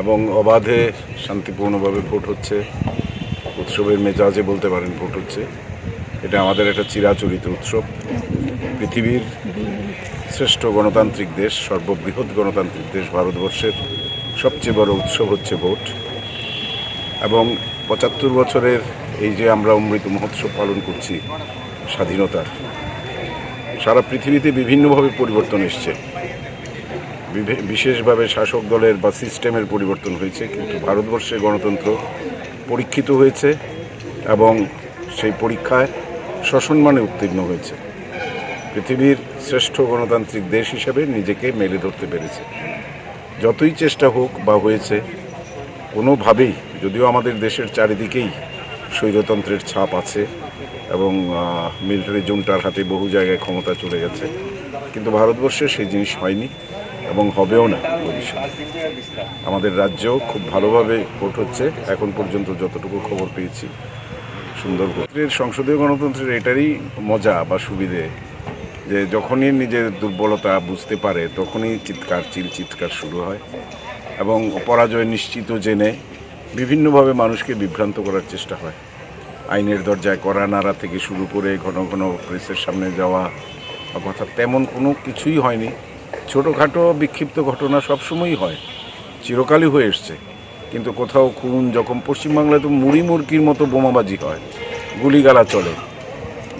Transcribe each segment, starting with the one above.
এবং অবাধে শান্তিপূর্ণভাবে ভোট হচ্ছে, উৎসবের মেজাজে বলতে পারেন ভোট হচ্ছে। এটা আমাদের একটা চিরাচরিত উৎসব। পৃথিবীর শ্রেষ্ঠ গণতান্ত্রিক দেশ, সর্ববৃহৎ গণতান্ত্রিক দেশ ভারতবর্ষের সবচেয়ে বড় উৎসব হচ্ছে ভোট। এবং ৭৫ বছরের এই যে আমরা অমৃত মহোৎসব পালন করছি স্বাধীনতার, সারা পৃথিবীতে বিভিন্নভাবে পরিবর্তন এসছে, বিশেষভাবে শাসক দলের বা সিস্টেমের পরিবর্তন হয়েছে, কিন্তু ভারতবর্ষে গণতন্ত্র পরীক্ষিত হয়েছে এবং সেই পরীক্ষায় সসম্মানে উত্তীর্ণ হয়েছে। পৃথিবীর শ্রেষ্ঠ গণতান্ত্রিক দেশ হিসেবে নিজেকে মেলে ধরতে পেরেছে। যতই চেষ্টা হোক বা হয়েছে, কোনোভাবেই, যদিও আমাদের দেশের চারিদিকেই স্বৈরতন্ত্রের ছাপ আছে এবং মিলিটারি জুন্টার হাতে বহু জায়গায় ক্ষমতা চলে গেছে, কিন্তু ভারতবর্ষে সেই জিনিস হয়নি এবং হবেও না ভবিষ্যতে। আমাদের রাজ্যেও খুব ভালোভাবে ভোট হচ্ছে এখন পর্যন্ত, যতটুকু খবর পেয়েছি সুন্দর ভোটের। সংসদীয় গণতন্ত্রের এটারই মজা বা সুবিধে যে যখনই নিজের দুর্বলতা বুঝতে পারে তখনই চিৎকার শুরু হয় এবং পরাজয় নিশ্চিত জেনে বিভিন্নভাবে মানুষকে বিভ্রান্ত করার চেষ্টা হয়। আইনের দরজায় কড়া নাড়া থেকে শুরু করে ঘন ঘন প্রেসের সামনে যাওয়া, অর্থাৎ তেমন কোনো কিছুই হয়নি। ছোটোখাটো বিক্ষিপ্ত ঘটনা সবসময়ই হয়, চিরকালই হয়ে এসছে, কিন্তু কোথাও খুন, যখন পশ্চিমবাংলায় তো মুড়ি মুরগির মতো বোমাবাজি হয়, গুলিগালা চলে,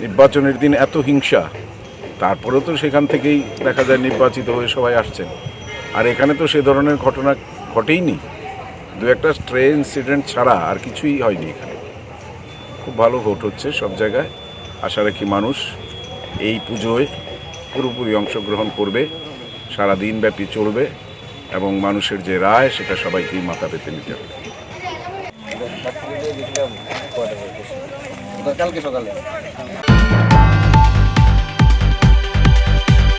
নির্বাচনের দিন এত হিংসা, তারপরেও তো সেখান থেকেই দেখা যায় নির্বাচিত হয়ে সবাই আসছেন। আর এখানে তো সে ধরনের ঘটনা ঘটেইনি, দু একটা স্ট্রে ইনসিডেন্ট ছাড়া আর কিছুই হয়নি এখানে। খুব ভালো ভোট হচ্ছে সব জায়গায়। আশা রাখি মানুষ এই পুজোয় পুরোপুরি অংশগ্রহণ করবে, সারাদিন ব্যাপী চলবে এবং মানুষের যে রায় সেটা সবাইকেই মাথা পেতে নিতে হবে। কালকে সকালে